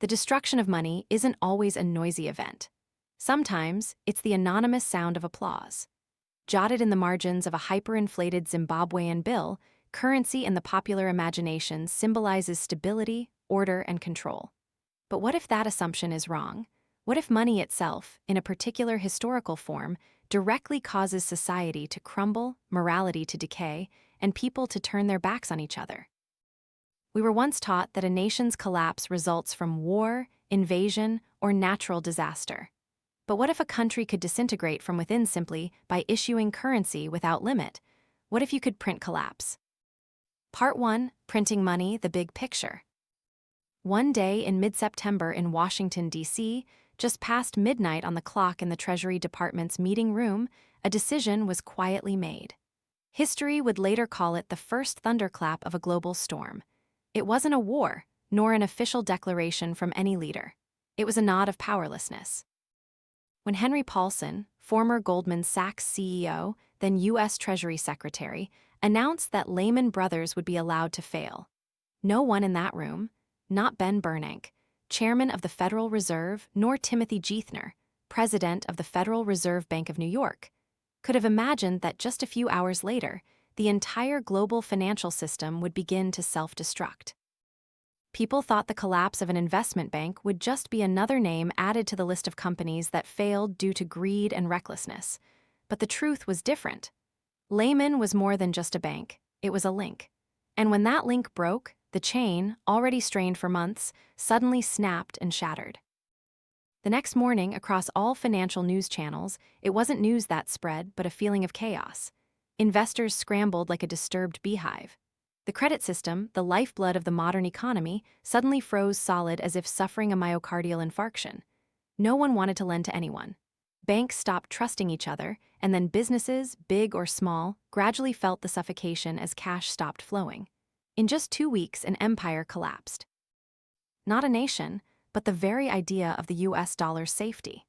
The destruction of money isn't always a noisy event. Sometimes, it's the anonymous sound of applause. Jotted in the margins of a hyperinflated Zimbabwean bill, currency in the popular imagination symbolizes stability, order, and control. But what if that assumption is wrong? What if money itself, in a particular historical form, directly causes society to crumble, morality to decay, and people to turn their backs on each other? We were once taught that a nation's collapse results from war, invasion, or natural disaster. But what if a country could disintegrate from within simply by issuing currency without limit? What if you could print collapse? Part 1: Printing Money, the Big Picture. One day in mid-September in Washington, D.C., just past midnight on the clock in the Treasury Department's meeting room, a decision was quietly made. History would later call it the first thunderclap of a global storm. It wasn't a war, nor an official declaration from any leader. It was a nod of powerlessness. When Henry Paulson, former Goldman Sachs CEO, then U.S. Treasury Secretary, announced that Lehman Brothers would be allowed to fail, no one in that room, not Ben Bernanke, chairman of the Federal Reserve, nor Timothy Geithner, president of the Federal Reserve Bank of New York, could have imagined that just a few hours later, the entire global financial system would begin to self-destruct. People thought the collapse of an investment bank would just be another name added to the list of companies that failed due to greed and recklessness. But the truth was different. Lehman was more than just a bank, it was a link. And when that link broke, the chain, already strained for months, suddenly snapped and shattered. The next morning, across all financial news channels, it wasn't news that spread, but a feeling of chaos. Investors scrambled like a disturbed beehive. The credit system, the lifeblood of the modern economy, suddenly froze solid as if suffering a myocardial infarction. No one wanted to lend to anyone. Banks stopped trusting each other, and then businesses, big or small, gradually felt the suffocation as cash stopped flowing. In just 2 weeks, an empire collapsed. Not a nation, but the very idea of the US dollar's safety.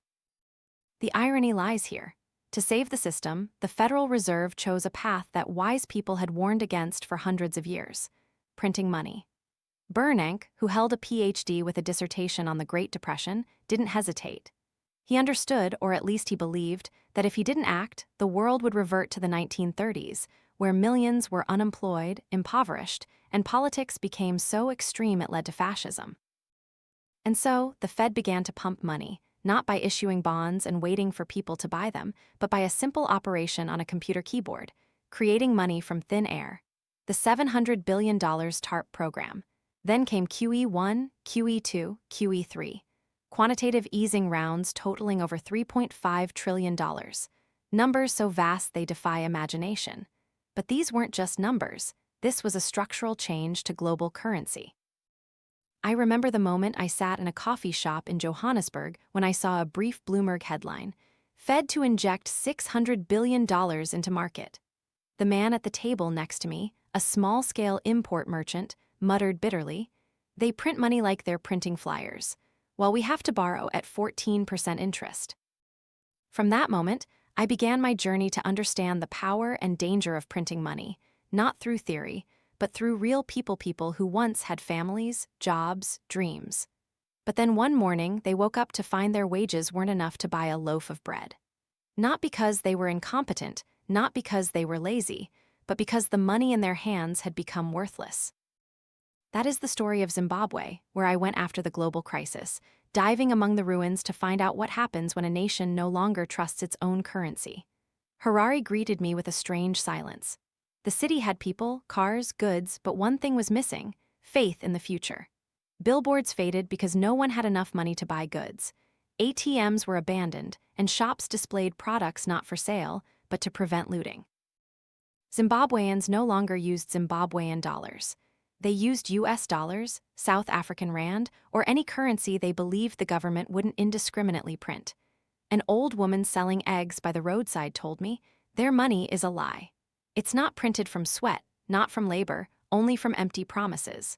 The irony lies here. To save the system, the Federal Reserve chose a path that wise people had warned against for hundreds of years: printing money. Bernanke, who held a PhD with a dissertation on the Great Depression, didn't hesitate. He understood, or at least he believed, that if he didn't act, the world would revert to the 1930s, where millions were unemployed, impoverished, and politics became so extreme it led to fascism. And so, the Fed began to pump money, not by issuing bonds and waiting for people to buy them, but by a simple operation on a computer keyboard, creating money from thin air. The $700 billion TARP program. Then came QE1, QE2, QE3. Quantitative easing rounds totaling over $3.5 trillion. Numbers so vast they defy imagination. But these weren't just numbers. This was a structural change to global currency. I remember the moment I sat in a coffee shop in Johannesburg when I saw a brief Bloomberg headline: Fed to inject $600 billion into market. The man at the table next to me, a small-scale import merchant, muttered bitterly, "They print money like they're printing flyers, while we have to borrow at 14% interest." From that moment, I began my journey to understand the power and danger of printing money, not through theory, but through real people who once had families, jobs, dreams. But then one morning, they woke up to find their wages weren't enough to buy a loaf of bread. Not because they were incompetent, not because they were lazy, but because the money in their hands had become worthless. That is the story of Zimbabwe, where I went after the global crisis, diving among the ruins to find out what happens when a nation no longer trusts its own currency. Harare greeted me with a strange silence. The city had people, cars, goods, but one thing was missing: faith in the future. Billboards faded because no one had enough money to buy goods. ATMs were abandoned, and shops displayed products not for sale, but to prevent looting. Zimbabweans no longer used Zimbabwean dollars. They used US dollars, South African rand, or any currency they believed the government wouldn't indiscriminately print. An old woman selling eggs by the roadside told me, "Their money is a lie. It's not printed from sweat, not from labor, only from empty promises."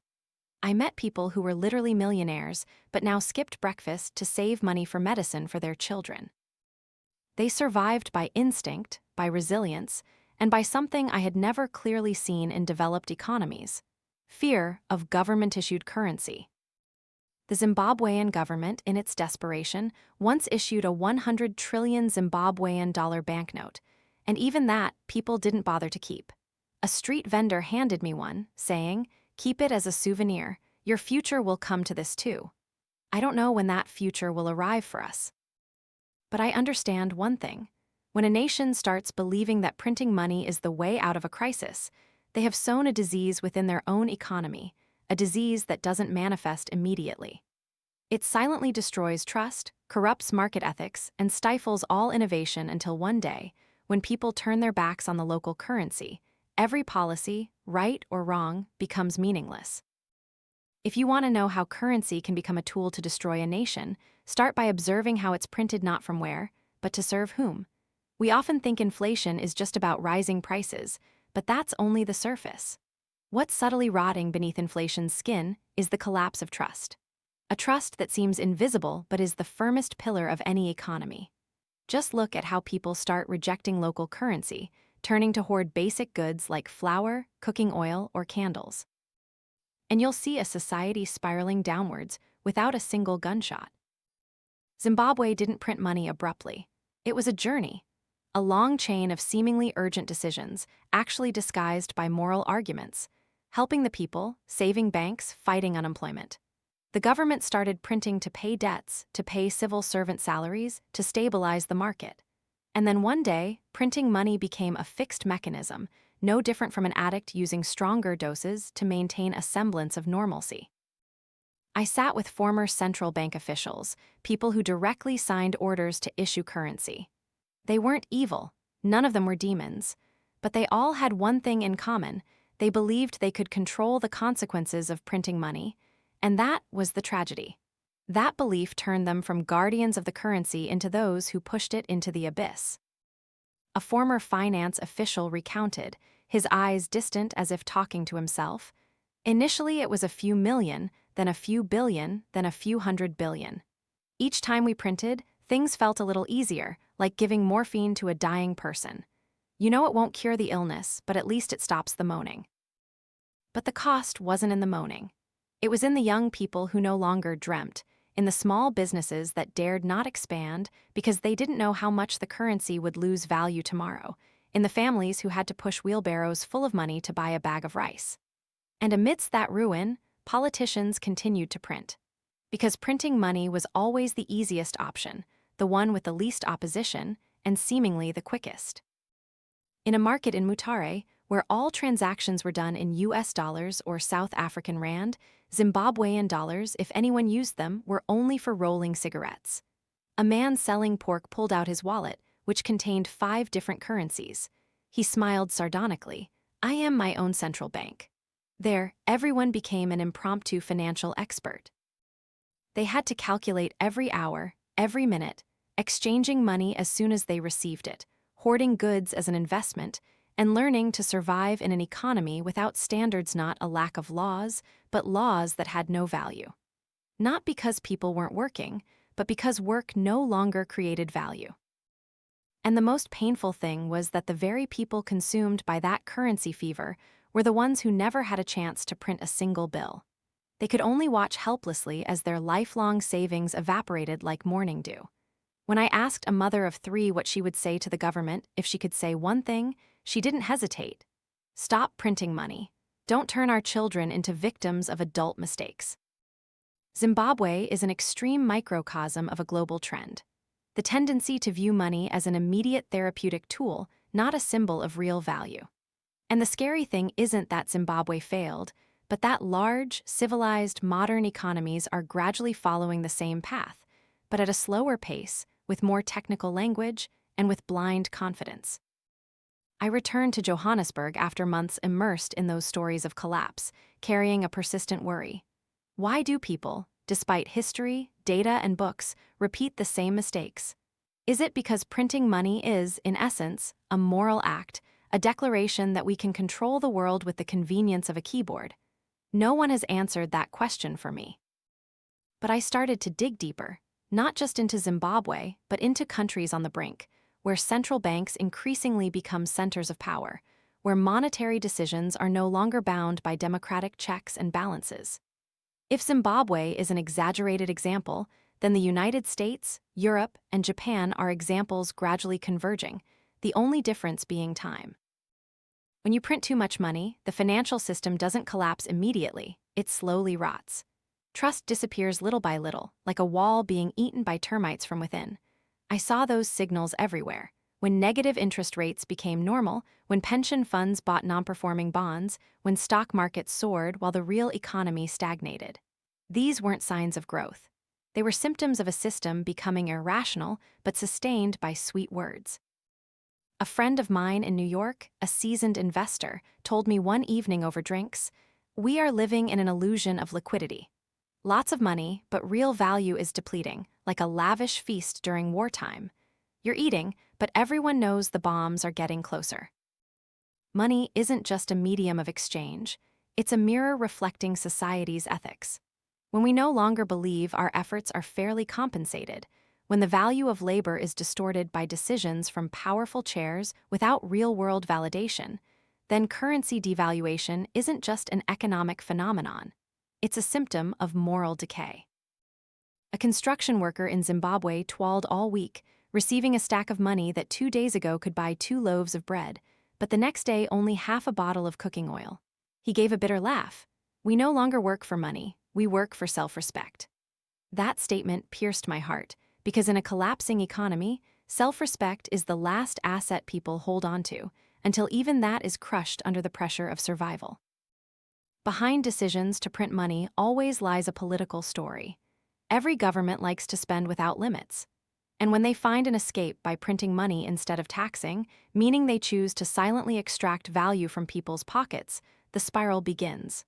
I met people who were literally millionaires, but now skipped breakfast to save money for medicine for their children. They survived by instinct, by resilience, and by something I had never clearly seen in developed economies: fear of government-issued currency. The Zimbabwean government, in its desperation, once issued a 100 trillion Zimbabwean dollar banknote, and even that people didn't bother to keep. A street vendor handed me one, saying, "Keep it as a souvenir. Your future will come to this too." I don't know when that future will arrive for us. But I understand one thing. When a nation starts believing that printing money is the way out of a crisis, they have sown a disease within their own economy, a disease that doesn't manifest immediately. It silently destroys trust, corrupts market ethics, and stifles all innovation until one day, when people turn their backs on the local currency, every policy, right or wrong, becomes meaningless. If you want to know how currency can become a tool to destroy a nation, start by observing how it's printed not from where, but to serve whom. We often think inflation is just about rising prices, but that's only the surface. What's subtly rotting beneath inflation's skin is the collapse of trust. A trust that seems invisible but is the firmest pillar of any economy. Just look at how people start rejecting local currency, turning to hoard basic goods like flour, cooking oil, or candles. And you'll see a society spiraling downwards without a single gunshot. Zimbabwe didn't print money abruptly. It was a journey, a long chain of seemingly urgent decisions, actually disguised by moral arguments, helping the people, saving banks, fighting unemployment. The government started printing to pay debts, to pay civil servant salaries, to stabilize the market. And then one day, printing money became a fixed mechanism, no different from an addict using stronger doses to maintain a semblance of normalcy. I sat with former central bank officials, people who directly signed orders to issue currency. They weren't evil, none of them were demons, but they all had one thing in common: they believed they could control the consequences of printing money, and that was the tragedy. That belief turned them from guardians of the currency into those who pushed it into the abyss. A former finance official recounted, his eyes distant as if talking to himself. Initially it was a few million, then a few billion, then a few hundred billion. Each time we printed, things felt a little easier, like giving morphine to a dying person. You know it won't cure the illness, but at least it stops the moaning. But the cost wasn't in the moaning. It was in the young people who no longer dreamt, in the small businesses that dared not expand because they didn't know how much the currency would lose value tomorrow, in the families who had to push wheelbarrows full of money to buy a bag of rice. And amidst that ruin, politicians continued to print. Because printing money was always the easiest option, the one with the least opposition, and seemingly the quickest. In a market in Mutare, where all transactions were done in US dollars or South African rand, Zimbabwean dollars, if anyone used them, were only for rolling cigarettes. A man selling pork pulled out his wallet, which contained 5 different currencies. He smiled sardonically. "I am my own central bank." There, everyone became an impromptu financial expert. They had to calculate every hour, every minute, exchanging money as soon as they received it, hoarding goods as an investment, and learning to survive in an economy without standards, not a lack of laws, but laws that had no value. Not because people weren't working, but because work no longer created value. And the most painful thing was that the very people consumed by that currency fever were the ones who never had a chance to print a single bill. They could only watch helplessly as their lifelong savings evaporated like morning dew. When I asked a mother of 3 what she would say to the government if she could say one thing, she didn't hesitate. Stop printing money. Don't turn our children into victims of adult mistakes. Zimbabwe is an extreme microcosm of a global trend. The tendency to view money as an immediate therapeutic tool, not a symbol of real value. And the scary thing isn't that Zimbabwe failed, but that large, civilized, modern economies are gradually following the same path, but at a slower pace, with more technical language, and with blind confidence. I returned to Johannesburg after months immersed in those stories of collapse, carrying a persistent worry. Why do people, despite history, data, and books, repeat the same mistakes? Is it because printing money is, in essence, a moral act, a declaration that we can control the world with the convenience of a keyboard? No one has answered that question for me. But I started to dig deeper, not just into Zimbabwe, but into countries on the brink, where central banks increasingly become centers of power, where monetary decisions are no longer bound by democratic checks and balances. If Zimbabwe is an exaggerated example, then the United States, Europe, and Japan are examples gradually converging, the only difference being time. When you print too much money, the financial system doesn't collapse immediately, it slowly rots. Trust disappears little by little, like a wall being eaten by termites from within. I saw those signals everywhere. When negative interest rates became normal, when pension funds bought non-performing bonds, when stock markets soared while the real economy stagnated. These weren't signs of growth. They were symptoms of a system becoming irrational but sustained by sweet words. A friend of mine in New York, a seasoned investor, told me one evening over drinks, "We are living in an illusion of liquidity. Lots of money, but real value is depleting, like a lavish feast during wartime. You're eating, but everyone knows the bombs are getting closer." Money isn't just a medium of exchange, it's a mirror reflecting society's ethics. When we no longer believe our efforts are fairly compensated, when the value of labor is distorted by decisions from powerful chairs without real-world validation, then currency devaluation isn't just an economic phenomenon. It's a symptom of moral decay. A construction worker in Zimbabwe toiled all week, receiving a stack of money that 2 days ago could buy 2 loaves of bread, but the next day only half a bottle of cooking oil. He gave a bitter laugh. "We no longer work for money, we work for self-respect." That statement pierced my heart, because in a collapsing economy, self-respect is the last asset people hold on to, until even that is crushed under the pressure of survival. Behind decisions to print money always lies a political story. Every government likes to spend without limits. And when they find an escape by printing money instead of taxing, meaning they choose to silently extract value from people's pockets, the spiral begins.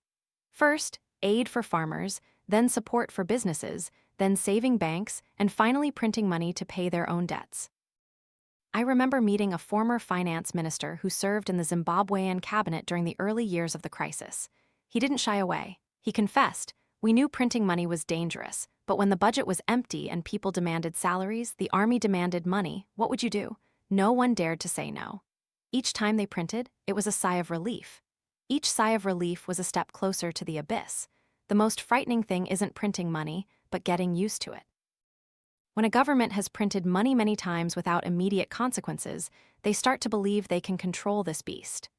First, aid for farmers, then support for businesses, then saving banks, and finally printing money to pay their own debts. I remember meeting a former finance minister who served in the Zimbabwean cabinet during the early years of the crisis. He didn't shy away. He confessed, "We knew printing money was dangerous, but when the budget was empty and people demanded salaries, the army demanded money, what would you do?" No one dared to say no. Each time they printed, it was a sigh of relief. Each sigh of relief was a step closer to the abyss. The most frightening thing isn't printing money, but getting used to it. When a government has printed money many times without immediate consequences, they start to believe they can control this beast.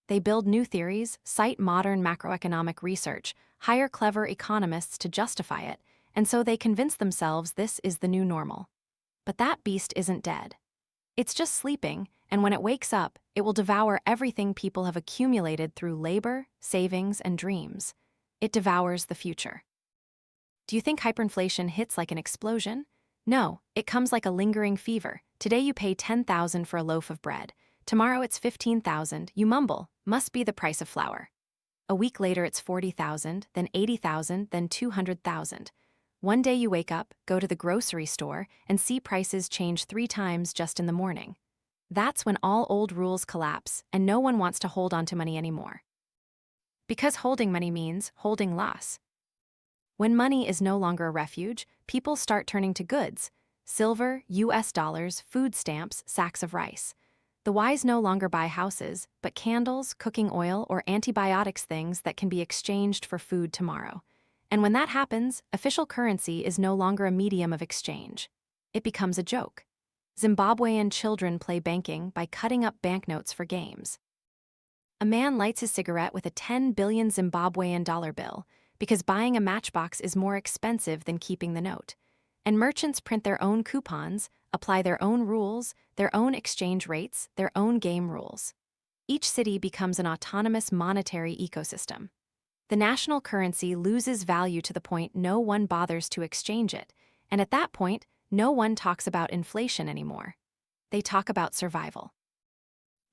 They build new theories, cite modern macroeconomic research, hire clever economists to justify it, and so they convince themselves this is the new normal. But that beast isn't dead. It's just sleeping, and when it wakes up, it will devour everything people have accumulated through labor, savings, and dreams. It devours the future. Do you think hyperinflation hits like an explosion? No, it comes like a lingering fever. Today you pay $10,000 for a loaf of bread. Tomorrow it's $15,000, you mumble, must be the price of flour. A week later it's $40,000, then $80,000, then $200,000. One day you wake up, go to the grocery store, and see prices change 3 times just in the morning. That's when all old rules collapse, and no one wants to hold on to money anymore. Because holding money means holding loss. When money is no longer a refuge, people start turning to goods: silver, US dollars, food stamps, sacks of rice. The wise no longer buy houses, but candles, cooking oil, or antibiotics, things that can be exchanged for food tomorrow. And when that happens, official currency is no longer a medium of exchange. It becomes a joke. Zimbabwean children play banking by cutting up banknotes for games. A man lights his cigarette with a 10 billion Zimbabwean dollar bill because buying a matchbox is more expensive than keeping the note. And merchants print their own coupons, apply their own rules, their own exchange rates, their own game rules. Each city becomes an autonomous monetary ecosystem. The national currency loses value to the point no one bothers to exchange it, and at that point, no one talks about inflation anymore. They talk about survival.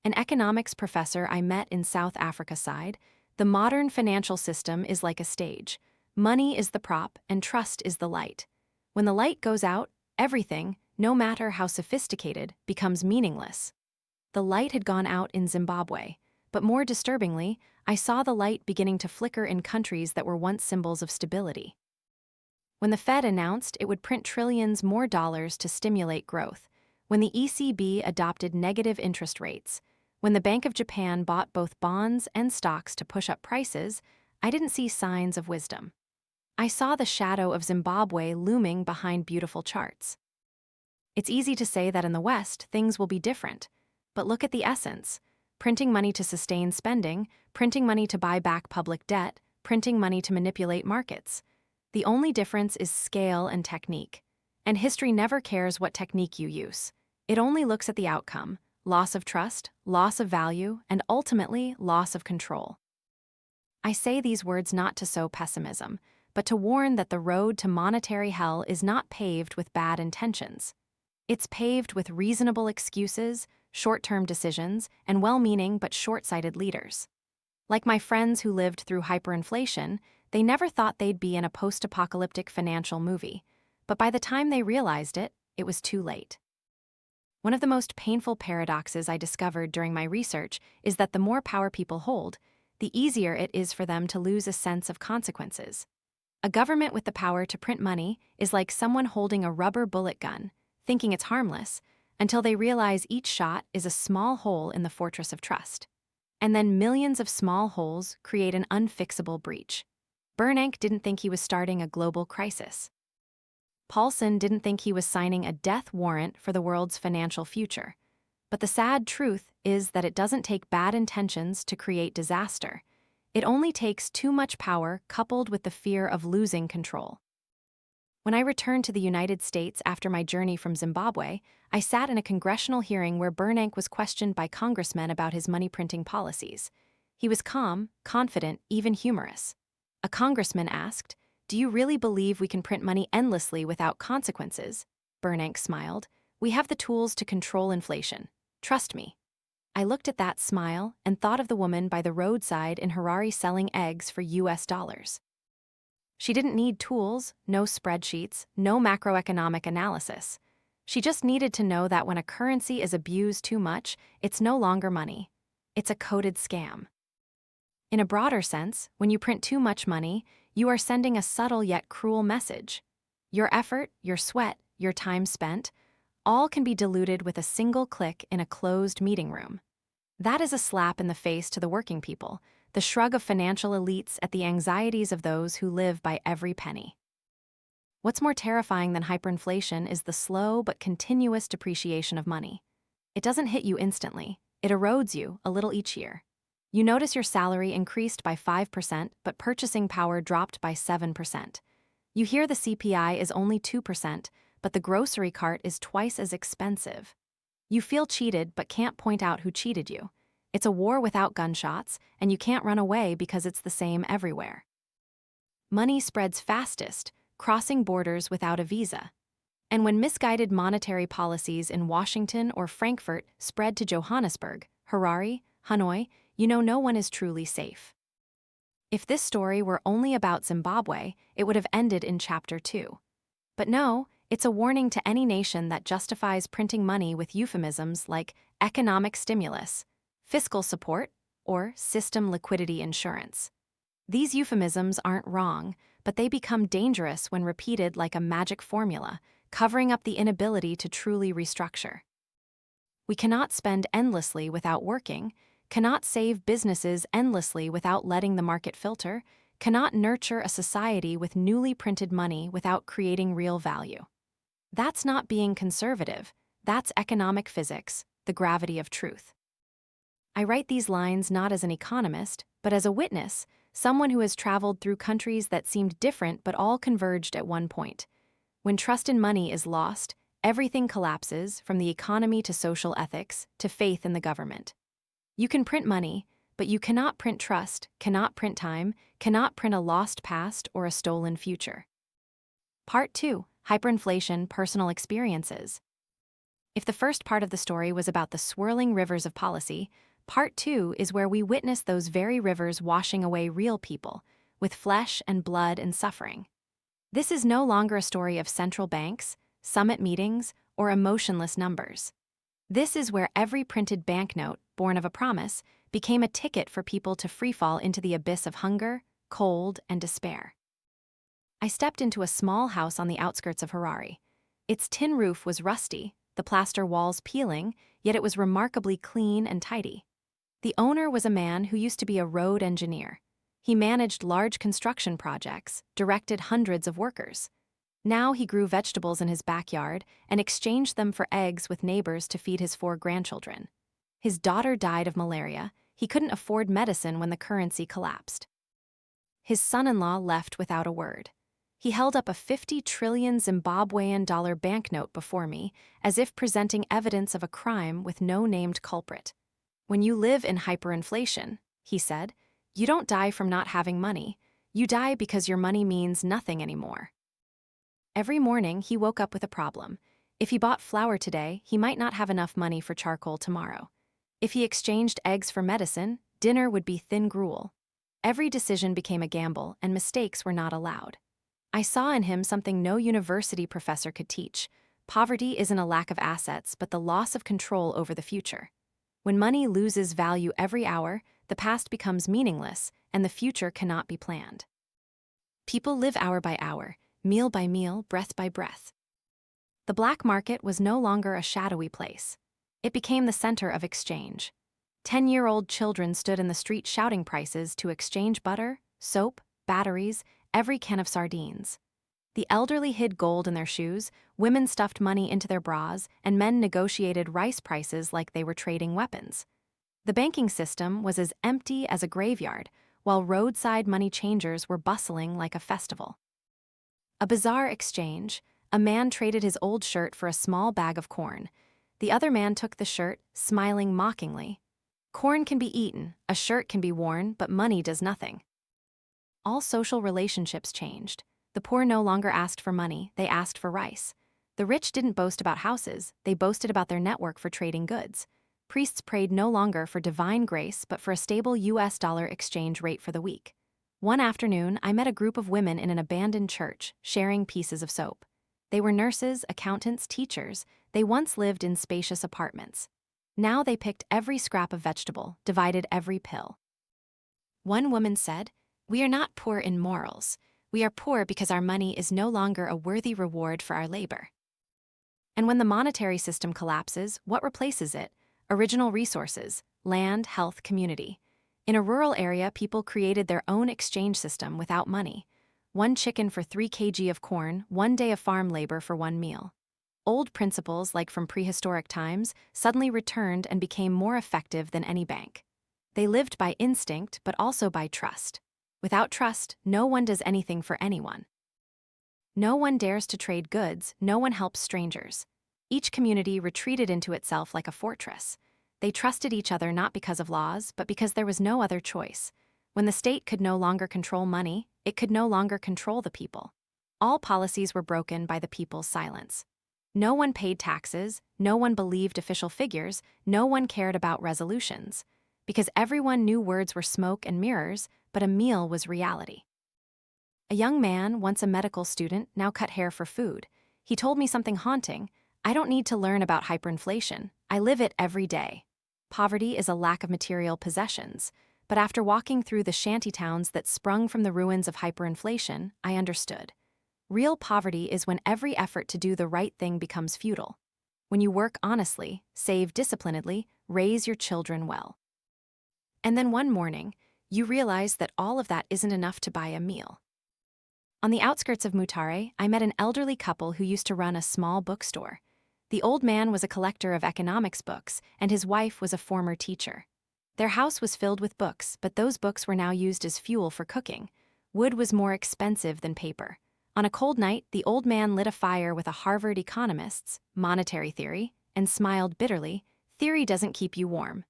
An economics professor I met in South Africa sighed, "The modern financial system is like a stage. Money is the prop and trust is the light. When the light goes out, everything, no matter how sophisticated, becomes meaningless." The light had gone out in Zimbabwe, but more disturbingly, I saw the light beginning to flicker in countries that were once symbols of stability. When the Fed announced it would print trillions more dollars to stimulate growth, when the ECB adopted negative interest rates, when the Bank of Japan bought both bonds and stocks to push up prices, I didn't see signs of wisdom. I saw the shadow of Zimbabwe looming behind beautiful charts. It's easy to say that in the West, things will be different. But look at the essence. Printing money to sustain spending, printing money to buy back public debt, printing money to manipulate markets. The only difference is scale and technique. And history never cares what technique you use. It only looks at the outcome: loss of trust, loss of value, and ultimately, loss of control. I say these words not to sow pessimism, but to warn that the road to monetary hell is not paved with bad intentions. It's paved with reasonable excuses, short-term decisions, and well-meaning but short-sighted leaders. Like my friends who lived through hyperinflation, they never thought they'd be in a post-apocalyptic financial movie, but by the time they realized it, it was too late. One of the most painful paradoxes I discovered during my research is that the more power people hold, the easier it is for them to lose a sense of consequences. A government with the power to print money is like someone holding a rubber bullet gun, thinking it's harmless, until they realize each shot is a small hole in the fortress of trust. And then millions of small holes create an unfixable breach. Bernanke didn't think he was starting a global crisis. Paulson didn't think he was signing a death warrant for the world's financial future. But the sad truth is that it doesn't take bad intentions to create disaster. It only takes too much power coupled with the fear of losing control. When I returned to the United States after my journey from Zimbabwe, I sat in a congressional hearing where Bernanke was questioned by congressmen about his money printing policies. He was calm, confident, even humorous. A congressman asked, "Do you really believe we can print money endlessly without consequences?" Bernanke smiled. "We have the tools to control inflation. Trust me." I looked at that smile and thought of the woman by the roadside in Harare selling eggs for US dollars. She didn't need tools, no spreadsheets, no macroeconomic analysis. She just needed to know that when a currency is abused too much, it's no longer money. It's a coded scam. In a broader sense, when you print too much money, you are sending a subtle yet cruel message. Your effort, your sweat, your time spent, all can be diluted with a single click in a closed meeting room. That is a slap in the face to the working people, the shrug of financial elites at the anxieties of those who live by every penny. What's more terrifying than hyperinflation is the slow but continuous depreciation of money. It doesn't hit you instantly. It erodes you a little each year. You notice your salary increased by 5%, but purchasing power dropped by 7%. You hear the CPI is only 2%, but the grocery cart is twice as expensive. You feel cheated but can't point out who cheated you. It's a war without gunshots, and you can't run away because it's the same everywhere. Money spreads fastest, crossing borders without a visa. And when misguided monetary policies in Washington or Frankfurt spread to Johannesburg, Harare, Hanoi, you know no one is truly safe. If this story were only about Zimbabwe, it would have ended in Chapter 2. But no, it's a warning to any nation that justifies printing money with euphemisms like economic stimulus, fiscal support, or system liquidity insurance. These euphemisms aren't wrong, but they become dangerous when repeated like a magic formula, covering up the inability to truly restructure. We cannot spend endlessly without working, cannot save businesses endlessly without letting the market filter, cannot nurture a society with newly printed money without creating real value. That's not being conservative, that's economic physics, the gravity of truth. I write these lines not as an economist, but as a witness, someone who has traveled through countries that seemed different but all converged at one point. When trust in money is lost, everything collapses, from the economy to social ethics to faith in the government. You can print money, but you cannot print trust, cannot print time, cannot print a lost past or a stolen future. Part 2. Hyperinflation Personal Experiences. If the first part of the story was about the swirling rivers of policy, Part 2 is where we witness those very rivers washing away real people, with flesh and blood and suffering. This is no longer a story of central banks, summit meetings, or emotionless numbers. This is where every printed banknote, born of a promise, became a ticket for people to freefall into the abyss of hunger, cold, and despair. I stepped into a small house on the outskirts of Harare. Its tin roof was rusty, the plaster walls peeling, yet it was remarkably clean and tidy. The owner was a man who used to be a road engineer. He managed large construction projects, directed hundreds of workers. Now he grew vegetables in his backyard and exchanged them for eggs with neighbors to feed his 4 grandchildren. His daughter died of malaria. He couldn't afford medicine when the currency collapsed. His son-in-law left without a word. He held up a 50 trillion Zimbabwean dollar banknote before me, as if presenting evidence of a crime with no named culprit. When you live in hyperinflation, he said, you don't die from not having money. You die because your money means nothing anymore. Every morning, he woke up with a problem. If he bought flour today, he might not have enough money for charcoal tomorrow. If he exchanged eggs for medicine, dinner would be thin gruel. Every decision became a gamble, and mistakes were not allowed. I saw in him something no university professor could teach. Poverty isn't a lack of assets, but the loss of control over the future. When money loses value every hour, the past becomes meaningless, and the future cannot be planned. People live hour by hour, meal by meal, breath by breath. The black market was no longer a shadowy place. It became the center of exchange. 10-year-old children stood in the street shouting prices to exchange butter, soap, batteries, every can of sardines. The elderly hid gold in their shoes, women stuffed money into their bras, and men negotiated rice prices like they were trading weapons. The banking system was as empty as a graveyard, while roadside money changers were bustling like a festival. A bizarre exchange. A man traded his old shirt for a small bag of corn. The other man took the shirt, smiling mockingly. Corn can be eaten, a shirt can be worn, but money does nothing. All social relationships changed. The poor no longer asked for money, they asked for rice. The rich didn't boast about houses, they boasted about their network for trading goods. Priests prayed no longer for divine grace, but for a stable US dollar exchange rate for the week. One afternoon, I met a group of women in an abandoned church, sharing pieces of soap. They were nurses, accountants, teachers. They once lived in spacious apartments. Now they picked every scrap of vegetable, divided every pill. One woman said, "We are not poor in morals. We are poor because our money is no longer a worthy reward for our labor." And when the monetary system collapses, what replaces it? Original resources, land, health, community. In a rural area, people created their own exchange system without money. 1 chicken for 3 kg of corn, 1 day of farm labor for 1 meal. Old principles, like from prehistoric times, suddenly returned and became more effective than any bank. They lived by instinct, but also by trust. Without trust, no one does anything for anyone. No one dares to trade goods, no one helps strangers. Each community retreated into itself like a fortress. They trusted each other not because of laws, but because there was no other choice. When the state could no longer control money, it could no longer control the people. All policies were broken by the people's silence. No one paid taxes, no one believed official figures, no one cared about resolutions. Because everyone knew words were smoke and mirrors, but a meal was reality. A young man, once a medical student, now cut hair for food. He told me something haunting. I don't need to learn about hyperinflation. I live it every day. Poverty is a lack of material possessions. But after walking through the shanty towns that sprung from the ruins of hyperinflation, I understood. Real poverty is when every effort to do the right thing becomes futile. When you work honestly, save disciplinedly, raise your children well. And then one morning, you realize that all of that isn't enough to buy a meal. On the outskirts of Mutare, I met an elderly couple who used to run a small bookstore. The old man was a collector of economics books, and his wife was a former teacher. Their house was filled with books, but those books were now used as fuel for cooking. Wood was more expensive than paper. On a cold night, the old man lit a fire with a Harvard economist's monetary theory and smiled bitterly. "Theory doesn't keep you warm."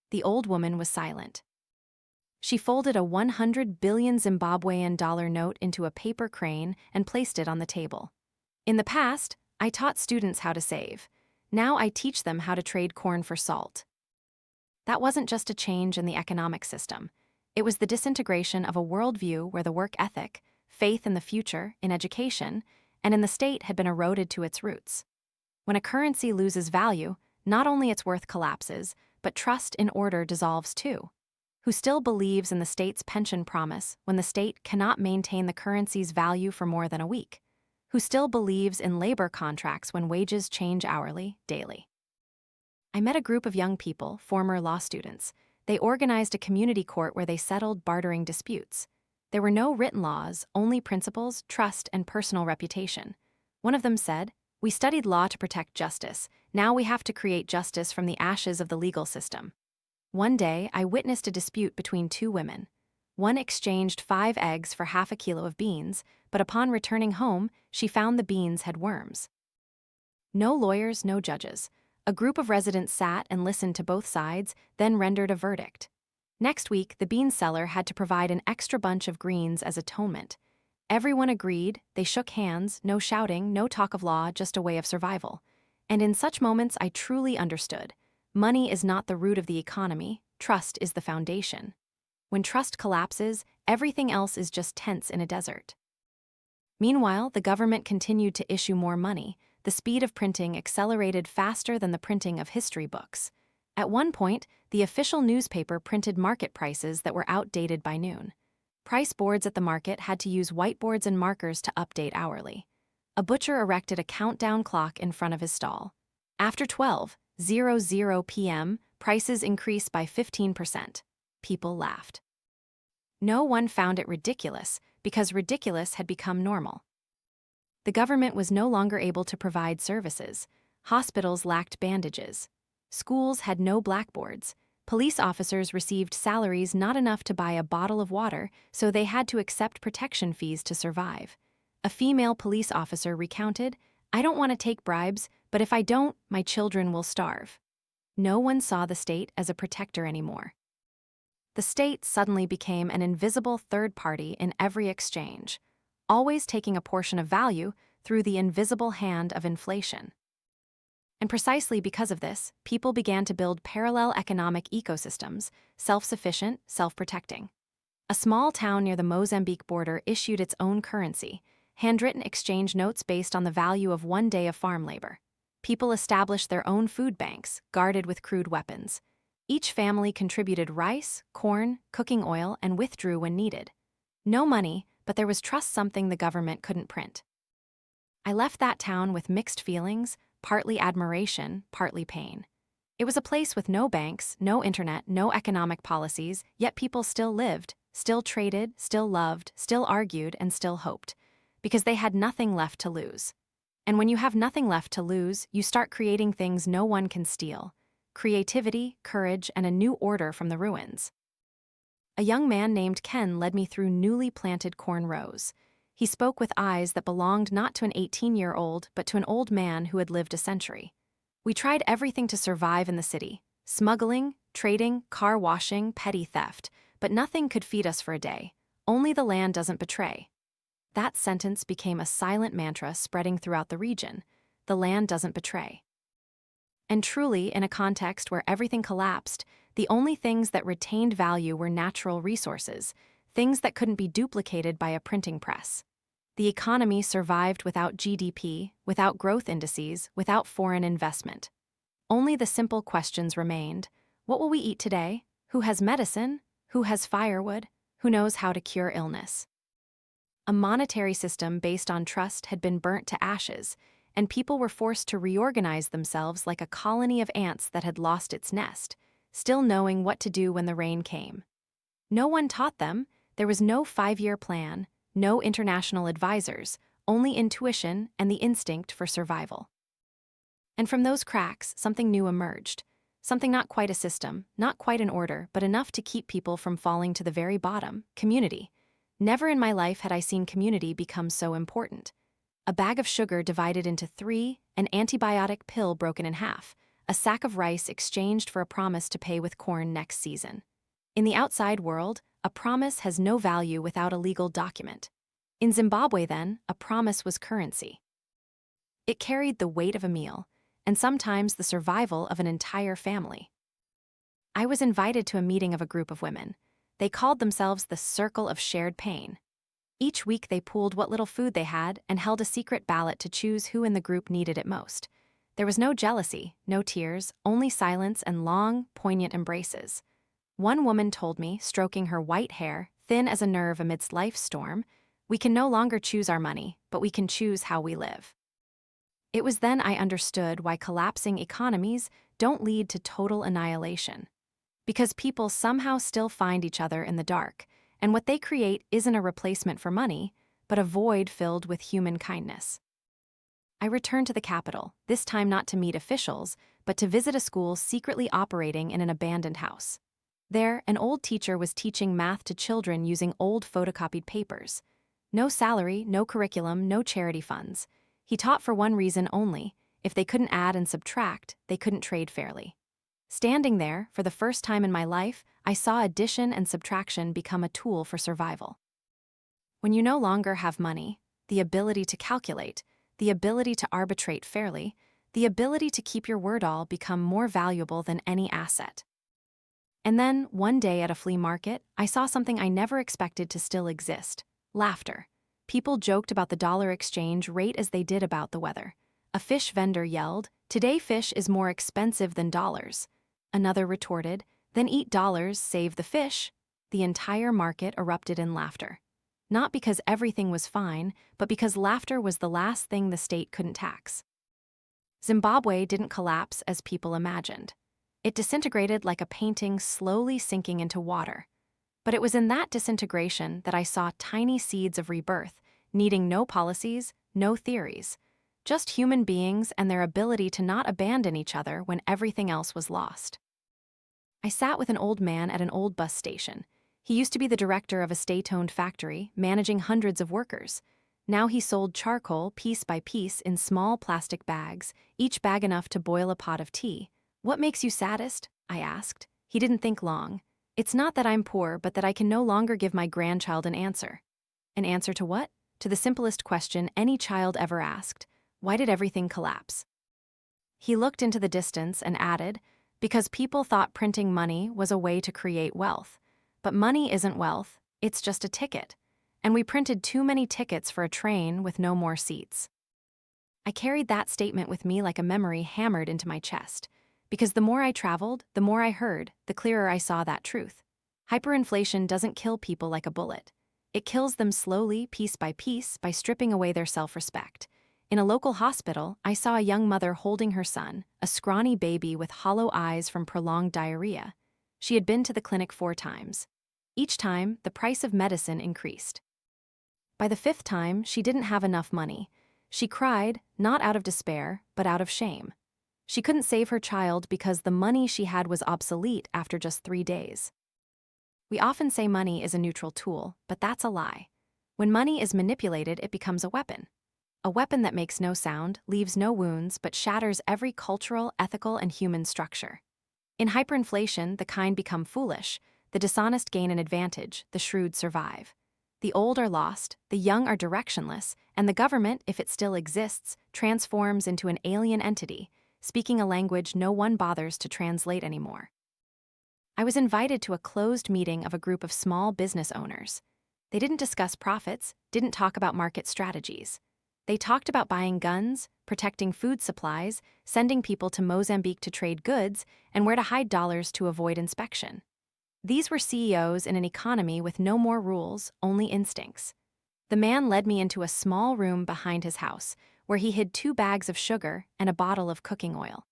The old woman was silent. She folded a 100 billion Zimbabwean dollar note into a paper crane and placed it on the table. "In the past, I taught students how to save. Now I teach them how to trade corn for salt." That wasn't just a change in the economic system. It was the disintegration of a worldview where the work ethic, faith in the future, in education, and in the state had been eroded to its roots. When a currency loses value, not only its worth collapses, but trust in order dissolves too. Who still believes in the state's pension promise when the state cannot maintain the currency's value for more than a week? Who still believes in labor contracts when wages change hourly, daily? I met a group of young people, former law students. They organized a community court where they settled bartering disputes. There were no written laws, only principles, trust, and personal reputation. One of them said, "We studied law to protect justice. Now we have to create justice from the ashes of the legal system." One day, I witnessed a dispute between two women. One exchanged 5 eggs for half a kilo of beans, but upon returning home, she found the beans had worms. No lawyers, no judges. A group of residents sat and listened to both sides, then rendered a verdict. Next week, the bean seller had to provide an extra bunch of greens as atonement. Everyone agreed, they shook hands, no shouting, no talk of law, just a way of survival. And in such moments, I truly understood. Money is not the root of the economy, trust is the foundation. When trust collapses, everything else is just tents in a desert. Meanwhile, the government continued to issue more money. The speed of printing accelerated faster than the printing of history books. At one point, the official newspaper printed market prices that were outdated by noon. Price boards at the market had to use whiteboards and markers to update hourly. A butcher erected a countdown clock in front of his stall. After 12:00 p.m., prices increased by 15%. People laughed. No one found it ridiculous, because ridiculous had become normal. The government was no longer able to provide services. Hospitals lacked bandages. Schools had no blackboards. Police officers received salaries not enough to buy a bottle of water, so they had to accept protection fees to survive. A female police officer recounted, "I don't want to take bribes, but if I don't, my children will starve." No one saw the state as a protector anymore. The state suddenly became an invisible third party in every exchange, always taking a portion of value through the invisible hand of inflation. And precisely because of this, people began to build parallel economic ecosystems, self-sufficient, self-protecting. A small town near the Mozambique border issued its own currency, handwritten exchange notes based on the value of 1 day of farm labor. People established their own food banks, guarded with crude weapons. Each family contributed rice, corn, cooking oil, and withdrew when needed. No money, but there was trust, something the government couldn't print. I left that town with mixed feelings, partly admiration, partly pain. It was a place with no banks, no internet, no economic policies, yet people still lived, still traded, still loved, still argued, and still hoped, because they had nothing left to lose. And when you have nothing left to lose, you start creating things no one can steal. Creativity, courage, and a new order from the ruins. A young man named Ken led me through newly planted corn rows. He spoke with eyes that belonged not to an 18-year-old, but to an old man who had lived a century. We tried everything to survive in the city: smuggling, trading, car washing, petty theft, but nothing could feed us for a day. Only the land doesn't betray. That sentence became a silent mantra spreading throughout the region. The land doesn't betray. And truly, in a context where everything collapsed, the only things that retained value were natural resources, things that couldn't be duplicated by a printing press. The economy survived without GDP, without growth indices, without foreign investment. Only the simple questions remained. What will we eat today? Who has medicine? Who has firewood? Who knows how to cure illness? A monetary system based on trust had been burnt to ashes, and people were forced to reorganize themselves like a colony of ants that had lost its nest, still knowing what to do when the rain came. No one taught them. There was no 5-year plan, no international advisors, only intuition and the instinct for survival. And from those cracks, something new emerged. Something not quite a system, not quite an order, but enough to keep people from falling to the very bottom: community. Never in my life had I seen community become so important. A bag of sugar divided into 3, an antibiotic pill broken in half, a sack of rice exchanged for a promise to pay with corn next season. In the outside world, a promise has no value without a legal document. In Zimbabwe, then, a promise was currency. It carried the weight of a meal, and sometimes the survival of an entire family. I was invited to a meeting of a group of women. They called themselves the Circle of Shared Pain. Each week they pooled what little food they had and held a secret ballot to choose who in the group needed it most. There was no jealousy, no tears, only silence and long, poignant embraces. One woman told me, stroking her white hair, thin as a nerve amidst life's storm, "We can no longer choose our money, but we can choose how we live." It was then I understood why collapsing economies don't lead to total annihilation. Because people somehow still find each other in the dark, and what they create isn't a replacement for money, but a void filled with human kindness. I returned to the capital, this time not to meet officials, but to visit a school secretly operating in an abandoned house. There, an old teacher was teaching math to children using old photocopied papers. No salary, no curriculum, no charity funds. He taught for one reason only: if they couldn't add and subtract, they couldn't trade fairly. Standing there, for the first time in my life, I saw addition and subtraction become a tool for survival. When you no longer have money, the ability to calculate, the ability to arbitrate fairly, the ability to keep your word all become more valuable than any asset. And then, one day at a flea market, I saw something I never expected to still exist: laughter. People joked about the dollar exchange rate as they did about the weather. A fish vendor yelled, "Today fish is more expensive than dollars." Another retorted, "Then eat dollars, save the fish." The entire market erupted in laughter. Not because everything was fine, but because laughter was the last thing the state couldn't tax. Zimbabwe didn't collapse as people imagined. It disintegrated like a painting slowly sinking into water. But it was in that disintegration that I saw tiny seeds of rebirth, needing no policies, no theories, just human beings and their ability to not abandon each other when everything else was lost. I sat with an old man at an old bus station. He used to be the director of a state-owned factory, managing hundreds of workers. Now he sold charcoal piece by piece in small plastic bags, each bag enough to boil a pot of tea. "What makes you saddest?" I asked. He didn't think long. "It's not that I'm poor, but that I can no longer give my grandchild an answer." An answer to what? To the simplest question any child ever asked: why did everything collapse? He looked into the distance and added, "Because people thought printing money was a way to create wealth. But money isn't wealth, it's just a ticket. And we printed too many tickets for a train with no more seats." I carried that statement with me like a memory hammered into my chest. Because the more I traveled, the more I heard, the clearer I saw that truth. Hyperinflation doesn't kill people like a bullet. It kills them slowly, piece by piece, by stripping away their self-respect. In a local hospital, I saw a young mother holding her son, a scrawny baby with hollow eyes from prolonged diarrhea. She had been to the clinic 4 times. Each time, the price of medicine increased. By the 5th time, she didn't have enough money. She cried, not out of despair, but out of shame. She couldn't save her child because the money she had was obsolete after just 3 days. We often say money is a neutral tool, but that's a lie. When money is manipulated, it becomes a weapon. A weapon that makes no sound, leaves no wounds, but shatters every cultural, ethical, and human structure. In hyperinflation, the kind become foolish, the dishonest gain an advantage, the shrewd survive. The old are lost, the young are directionless, and the government, if it still exists, transforms into an alien entity, speaking a language no one bothers to translate anymore. I was invited to a closed meeting of a group of small business owners. They didn't discuss profits, didn't talk about market strategies. They talked about buying guns, protecting food supplies, sending people to Mozambique to trade goods, and where to hide dollars to avoid inspection. These were CEOs in an economy with no more rules, only instincts. The man led me into a small room behind his house, where he hid 2 bags of sugar and a bottle of cooking oil.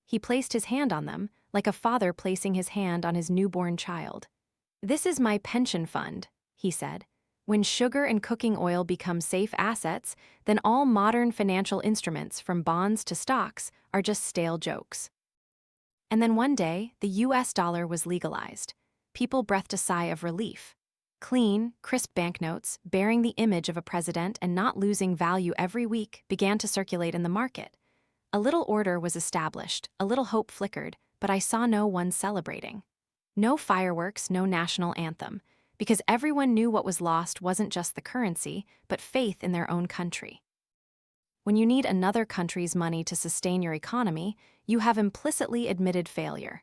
He placed his hand on them, like a father placing his hand on his newborn child. "This is my pension fund," he said. "When sugar and cooking oil become safe assets, then all modern financial instruments, from bonds to stocks, are just stale jokes." And then one day, the US dollar was legalized. People breathed a sigh of relief. Clean, crisp banknotes, bearing the image of a president and not losing value every week, began to circulate in the market. A little order was established, a little hope flickered, but I saw no one celebrating. No fireworks, no national anthem, because everyone knew what was lost wasn't just the currency, but faith in their own country. When you need another country's money to sustain your economy, you have implicitly admitted failure.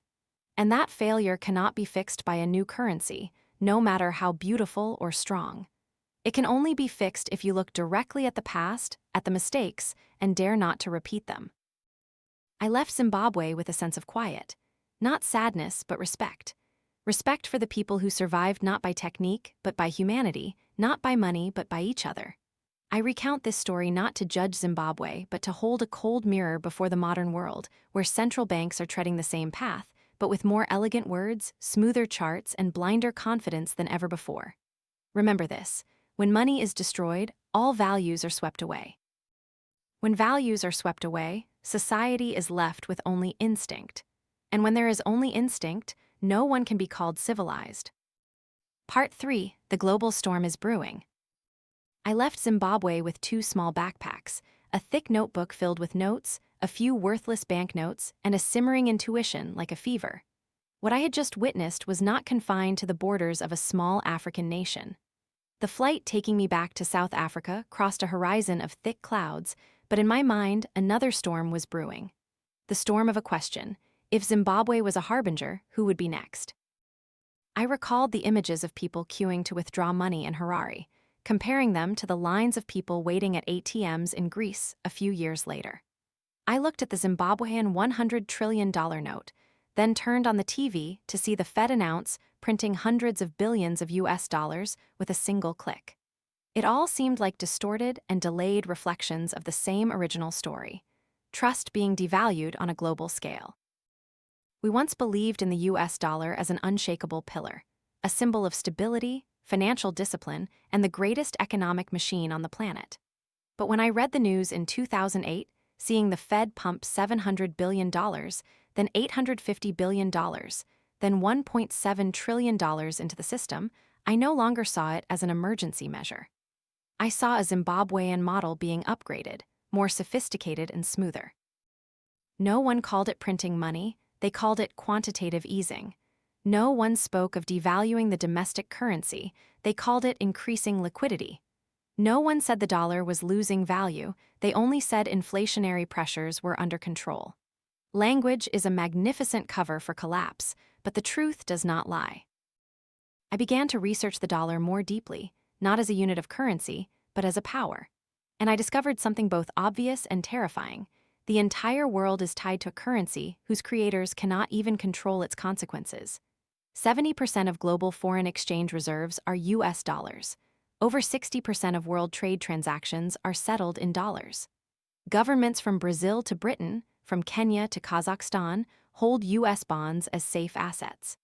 And that failure cannot be fixed by a new currency, no matter how beautiful or strong. It can only be fixed if you look directly at the past, at the mistakes, and dare not to repeat them. I left Zimbabwe with a sense of quiet. Not sadness, but respect. Respect for the people who survived not by technique, but by humanity, not by money, but by each other. I recount this story not to judge Zimbabwe, but to hold a cold mirror before the modern world, where central banks are treading the same path, but with more elegant words, smoother charts, and blinder confidence than ever before. Remember this: when money is destroyed, all values are swept away. When values are swept away, society is left with only instinct. And when there is only instinct, no one can be called civilized. Part 3: The global storm is brewing. I left Zimbabwe with 2 small backpacks, a thick notebook filled with notes, a few worthless banknotes, and a simmering intuition like a fever. What I had just witnessed was not confined to the borders of a small African nation. The flight taking me back to South Africa crossed a horizon of thick clouds, but in my mind, another storm was brewing. The storm of a question: if Zimbabwe was a harbinger, who would be next? I recalled the images of people queuing to withdraw money in Harare, comparing them to the lines of people waiting at ATMs in Greece a few years later. I looked at the Zimbabwean $100 trillion note, then turned on the TV to see the Fed announce printing hundreds of billions of US dollars with a single click. It all seemed like distorted and delayed reflections of the same original story: trust being devalued on a global scale. We once believed in the US dollar as an unshakable pillar, a symbol of stability, financial discipline, and the greatest economic machine on the planet. But when I read the news in 2008, seeing the Fed pump $700 billion, then $850 billion, then $1.7 trillion into the system, I no longer saw it as an emergency measure. I saw a Zimbabwean model being upgraded, more sophisticated and smoother. No one called it printing money, they called it quantitative easing. No one spoke of devaluing the domestic currency, they called it increasing liquidity. No one said the dollar was losing value, they only said inflationary pressures were under control. Language is a magnificent cover for collapse, but the truth does not lie. I began to research the dollar more deeply, not as a unit of currency, but as a power. And I discovered something both obvious and terrifying: the entire world is tied to a currency whose creators cannot even control its consequences. 70% of global foreign exchange reserves are US dollars. Over 60% of world trade transactions are settled in dollars. Governments from Brazil to Britain, from Kenya to Kazakhstan, hold US bonds as safe assets.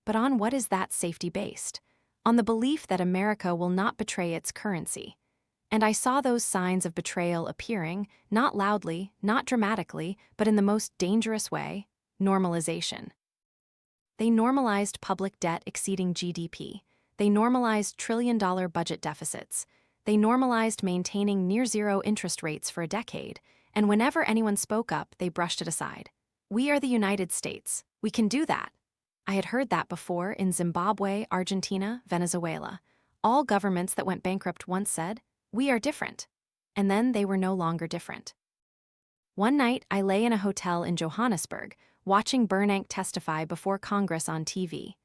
But on what is that safety based? On the belief that America will not betray its currency. And I saw those signs of betrayal appearing, not loudly, not dramatically, but in the most dangerous way: normalization. They normalized public debt exceeding GDP. They normalized trillion-dollar budget deficits. They normalized maintaining near-zero interest rates for a decade, and whenever anyone spoke up, they brushed it aside. We are the United States. We can do that. I had heard that before in Zimbabwe, Argentina, Venezuela. All governments that went bankrupt once said, "We are different." And then they were no longer different. One night, I lay in a hotel in Johannesburg, watching Bernanke testify before Congress on TV.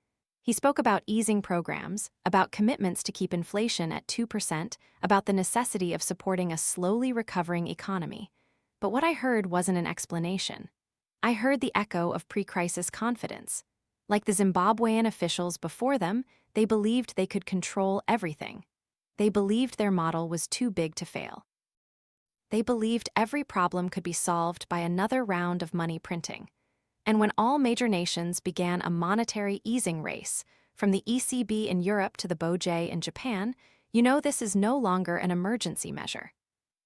He spoke about easing programs, about commitments to keep inflation at 2%, about the necessity of supporting a slowly recovering economy. But what I heard wasn't an explanation. I heard the echo of pre-crisis confidence. Like the Zimbabwean officials before them, they believed they could control everything. They believed their model was too big to fail. They believed every problem could be solved by another round of money printing. And when all major nations began a monetary easing race, from the ECB in Europe to the BOJ in Japan, you know this is no longer an emergency measure.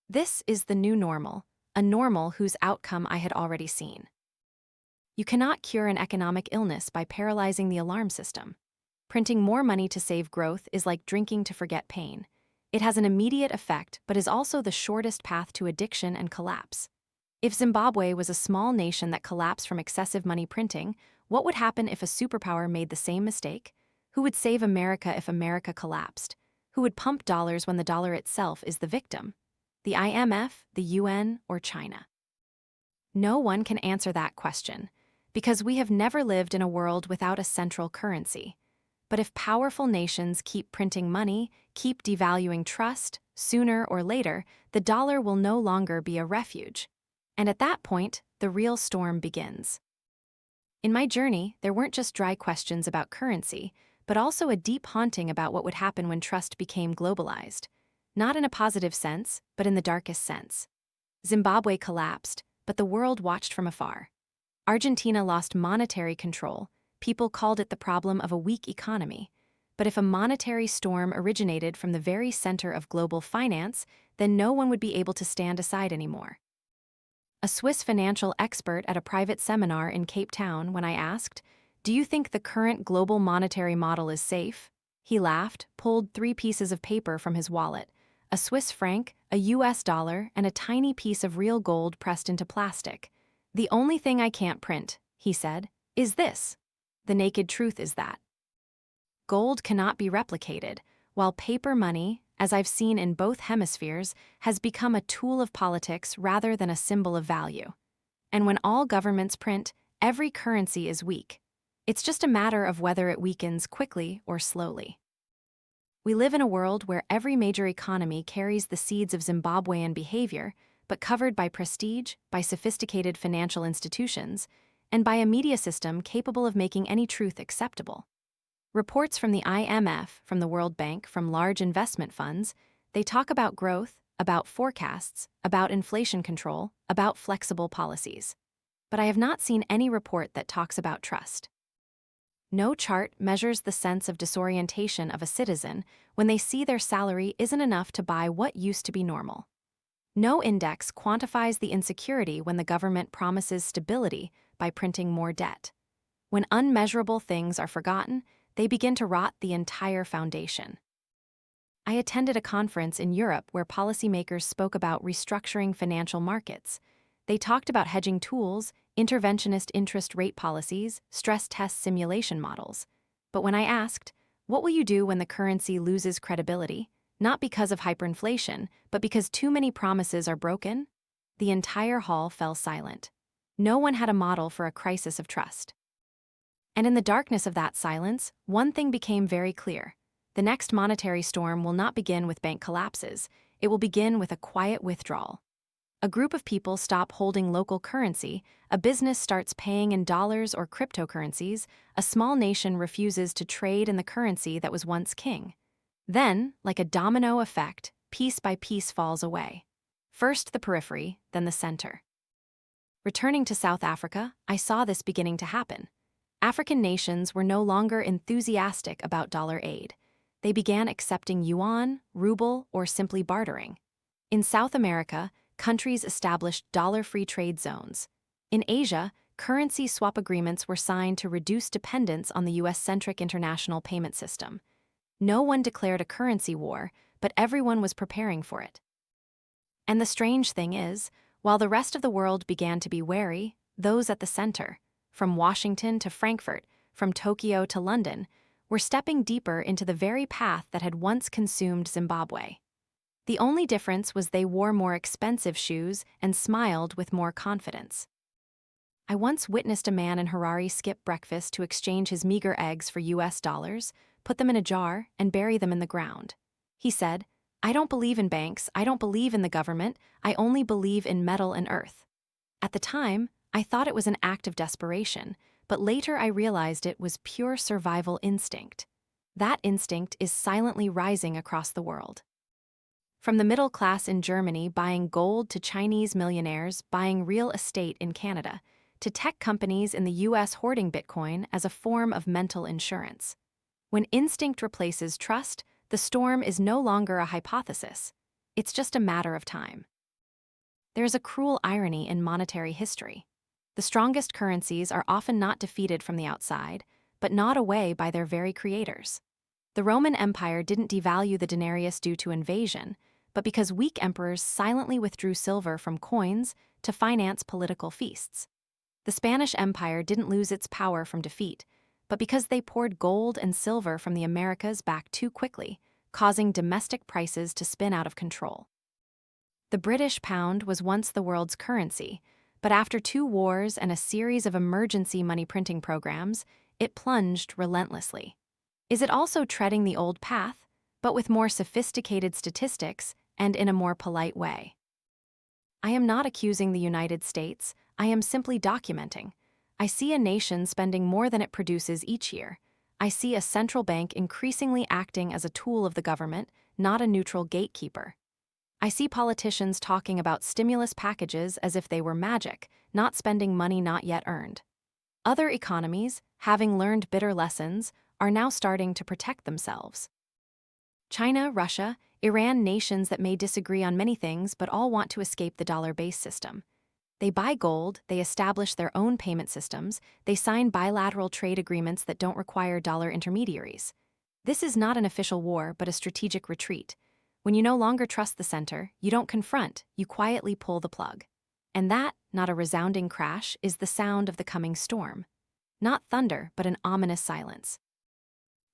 This is the new normal, a normal whose outcome I had already seen. You cannot cure an economic illness by paralyzing the alarm system. Printing more money to save growth is like drinking to forget pain. It has an immediate effect, but is also the shortest path to addiction and collapse. If Zimbabwe was a small nation that collapsed from excessive money printing, what would happen if a superpower made the same mistake? Who would save America if America collapsed? Who would pump dollars when the dollar itself is the victim? The IMF, the UN, or China? No one can answer that question, because we have never lived in a world without a central currency. But if powerful nations keep printing money, keep devaluing trust, sooner or later, the dollar will no longer be a refuge. And at that point, the real storm begins. In my journey, there weren't just dry questions about currency, but also a deep haunting about what would happen when trust became globalized. Not in a positive sense, but in the darkest sense. Zimbabwe collapsed, but the world watched from afar. Argentina lost monetary control. People called it the problem of a weak economy. But if a monetary storm originated from the very center of global finance, then no one would be able to stand aside anymore. A Swiss financial expert at a private seminar in Cape Town, when I asked, "Do you think the current global monetary model is safe?" He laughed, pulled 3 pieces of paper from his wallet, a Swiss franc, a US dollar, and a tiny piece of real gold pressed into plastic. "The only thing I can't print," he said, "is this. The naked truth is that gold cannot be replicated, while paper money, as I've seen in both hemispheres, has become a tool of politics rather than a symbol of value. And when all governments print, every currency is weak. It's just a matter of whether it weakens quickly or slowly." We live in a world where every major economy carries the seeds of Zimbabwean behavior, but covered by prestige, by sophisticated financial institutions, and by a media system capable of making any truth acceptable. Reports from the IMF, from the World Bank, from large investment funds, they talk about growth, about forecasts, about inflation control, about flexible policies. But I have not seen any report that talks about trust. No chart measures the sense of disorientation of a citizen when they see their salary isn't enough to buy what used to be normal. No index quantifies the insecurity when the government promises stability by printing more debt. When unmeasurable things are forgotten, they begin to rot the entire foundation. I attended a conference in Europe where policymakers spoke about restructuring financial markets. They talked about hedging tools, interventionist interest rate policies, stress test simulation models. But when I asked, "What will you do when the currency loses credibility?" not because of hyperinflation, but because too many promises are broken, the entire hall fell silent. No one had a model for a crisis of trust. And in the darkness of that silence, one thing became very clear. The next monetary storm will not begin with bank collapses. It will begin with a quiet withdrawal. A group of people stop holding local currency, a business starts paying in dollars or cryptocurrencies, a small nation refuses to trade in the currency that was once king. Then, like a domino effect, piece by piece falls away. First the periphery, then the center. Returning to South Africa, I saw this beginning to happen. African nations were no longer enthusiastic about dollar aid. They began accepting yuan, ruble, or simply bartering. In South America, countries established dollar-free trade zones. In Asia, currency swap agreements were signed to reduce dependence on the US-centric international payment system. No one declared a currency war, but everyone was preparing for it. And the strange thing is, while the rest of the world began to be wary, those at the center, from Washington to Frankfurt, from Tokyo to London, were stepping deeper into the very path that had once consumed Zimbabwe. The only difference was they wore more expensive shoes and smiled with more confidence. I once witnessed a man in Harare skip breakfast to exchange his meager eggs for US dollars, put them in a jar, and bury them in the ground. He said, "I don't believe in banks, I don't believe in the government, I only believe in metal and earth." At the time, I thought it was an act of desperation, but later I realized it was pure survival instinct. That instinct is silently rising across the world. From the middle class in Germany buying gold to Chinese millionaires buying real estate in Canada, to tech companies in the US hoarding Bitcoin as a form of mental insurance. When instinct replaces trust, the storm is no longer a hypothesis. It's just a matter of time. There's a cruel irony in monetary history. The strongest currencies are often not defeated from the outside, but gnawed away by their very creators. The Roman Empire didn't devalue the denarius due to invasion, but because weak emperors silently withdrew silver from coins to finance political feasts. The Spanish Empire didn't lose its power from defeat, but because they poured gold and silver from the Americas back too quickly, causing domestic prices to spin out of control. The British pound was once the world's currency, but after 2 wars and a series of emergency money printing programs, it plunged relentlessly. Is it also treading the old path, but with more sophisticated statistics and in a more polite way? I am not accusing the United States, I am simply documenting. I see a nation spending more than it produces each year. I see a central bank increasingly acting as a tool of the government, not a neutral gatekeeper. I see politicians talking about stimulus packages as if they were magic, not spending money not yet earned. Other economies, having learned bitter lessons, are now starting to protect themselves. China, Russia, Iran, nations that may disagree on many things but all want to escape the dollar-based system. They buy gold, they establish their own payment systems, they sign bilateral trade agreements that don't require dollar intermediaries. This is not an official war but a strategic retreat. When you no longer trust the center, you don't confront, you quietly pull the plug. And that, not a resounding crash, is the sound of the coming storm. Not thunder, but an ominous silence.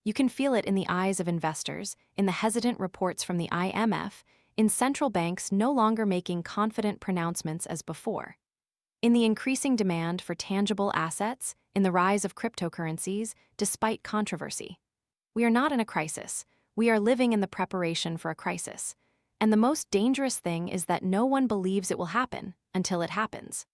You can feel it in the eyes of investors, in the hesitant reports from the IMF, in central banks no longer making confident pronouncements as before. In the increasing demand for tangible assets, in the rise of cryptocurrencies, despite controversy. We are not in a crisis. We are living in the preparation for a crisis. And the most dangerous thing is that no one believes it will happen until it happens.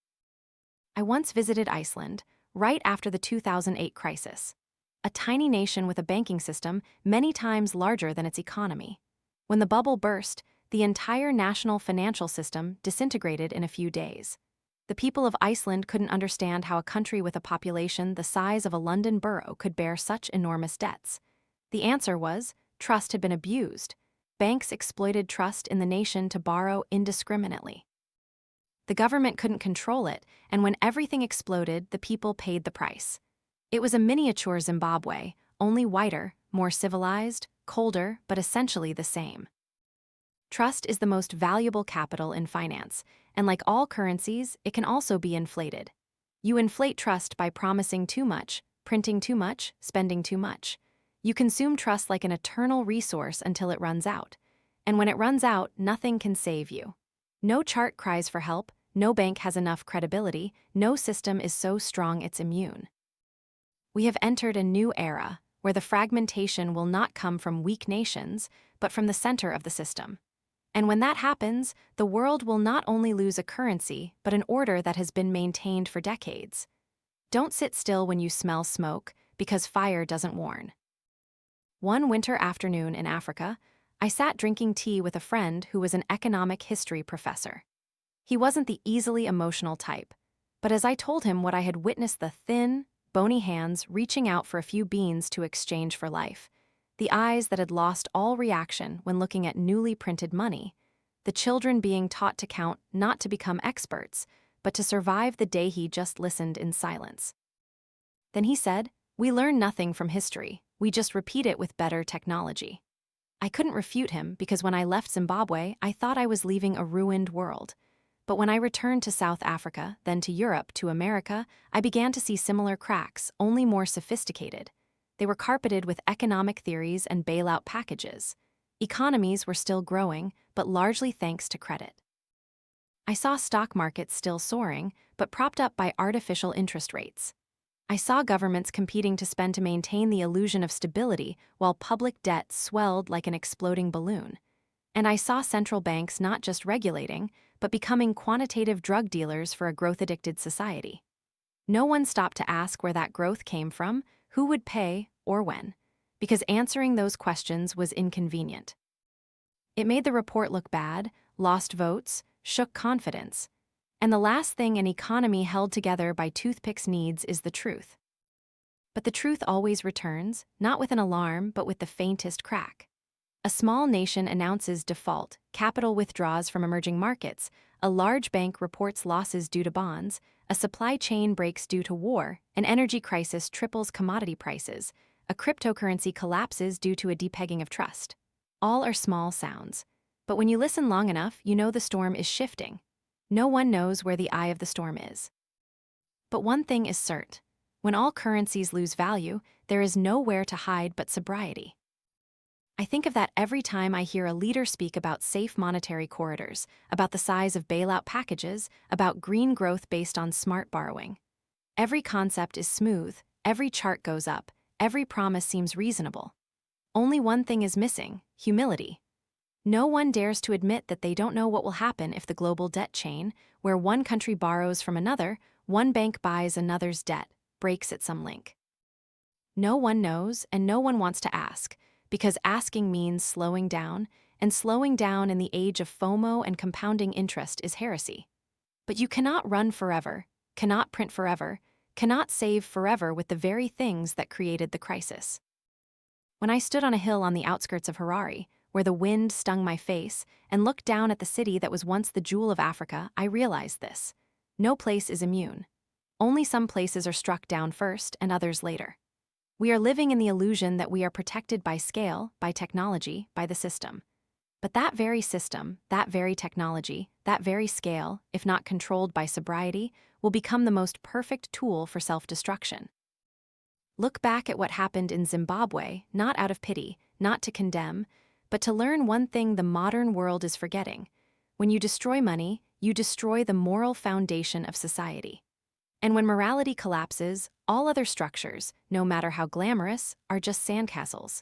I once visited Iceland, right after the 2008 crisis. A tiny nation with a banking system many times larger than its economy. When the bubble burst, the entire national financial system disintegrated in a few days. The people of Iceland couldn't understand how a country with a population the size of a London borough could bear such enormous debts. The answer was, trust had been abused. Banks exploited trust in the nation to borrow indiscriminately. The government couldn't control it, and when everything exploded, the people paid the price. It was a miniature Zimbabwe, only whiter, more civilized, colder, but essentially the same. Trust is the most valuable capital in finance, and like all currencies, it can also be inflated. You inflate trust by promising too much, printing too much, spending too much. You consume trust like an eternal resource until it runs out. And when it runs out, nothing can save you. No chart cries for help, no bank has enough credibility, no system is so strong it's immune. We have entered a new era, where the fragmentation will not come from weak nations, but from the center of the system. And when that happens, the world will not only lose a currency, but an order that has been maintained for decades. Don't sit still when you smell smoke, because fire doesn't warn. One winter afternoon in Africa, I sat drinking tea with a friend who was an economic history professor. He wasn't the easily emotional type, but as I told him what I had witnessed, the thin, bony hands reaching out for a few beans to exchange for life, the eyes that had lost all reaction when looking at newly printed money, the children being taught to count not to become experts, but to survive the day, he just listened in silence. Then he said, "We learn nothing from history, we just repeat it with better technology." I couldn't refute him because when I left Zimbabwe, I thought I was leaving a ruined world. But when I returned to South Africa, then to Europe, to America, I began to see similar cracks, only more sophisticated. They were carpeted with economic theories and bailout packages. Economies were still growing, but largely thanks to credit. I saw stock markets still soaring, but propped up by artificial interest rates. I saw governments competing to spend to maintain the illusion of stability while public debt swelled like an exploding balloon. And I saw central banks not just regulating, but becoming quantitative drug dealers for a growth-addicted society. No one stopped to ask where that growth came from, who would pay, or when, because answering those questions was inconvenient. It made the report look bad, lost votes, shook confidence. And the last thing an economy held together by toothpicks needs is the truth. But the truth always returns, not with an alarm, but with the faintest crack. A small nation announces default, capital withdraws from emerging markets, a large bank reports losses due to bonds, a supply chain breaks due to war, an energy crisis triples commodity prices, a cryptocurrency collapses due to a depegging of trust. All are small sounds. But when you listen long enough, you know the storm is shifting. No one knows where the eye of the storm is. But one thing is certain. When all currencies lose value, there is nowhere to hide but sobriety. I think of that every time I hear a leader speak about safe monetary corridors, about the size of bailout packages, about green growth based on smart borrowing. Every concept is smooth, every chart goes up, every promise seems reasonable. Only one thing is missing: humility. No one dares to admit that they don't know what will happen if the global debt chain, where one country borrows from another, one bank buys another's debt, breaks at some link. No one knows, and no one wants to ask, because asking means slowing down, and slowing down in the age of FOMO and compounding interest is heresy. But you cannot run forever, cannot print forever, cannot save forever with the very things that created the crisis. When I stood on a hill on the outskirts of Harare, where the wind stung my face, and looked down at the city that was once the jewel of Africa, I realized this. No place is immune. Only some places are struck down first and others later. We are living in the illusion that we are protected by scale, by technology, by the system. But that very system, that very technology, that very scale, if not controlled by sobriety, will become the most perfect tool for self-destruction. Look back at what happened in Zimbabwe, not out of pity, not to condemn, but to learn one thing the modern world is forgetting. When you destroy money, you destroy the moral foundation of society. And when morality collapses, all other structures, no matter how glamorous, are just sandcastles.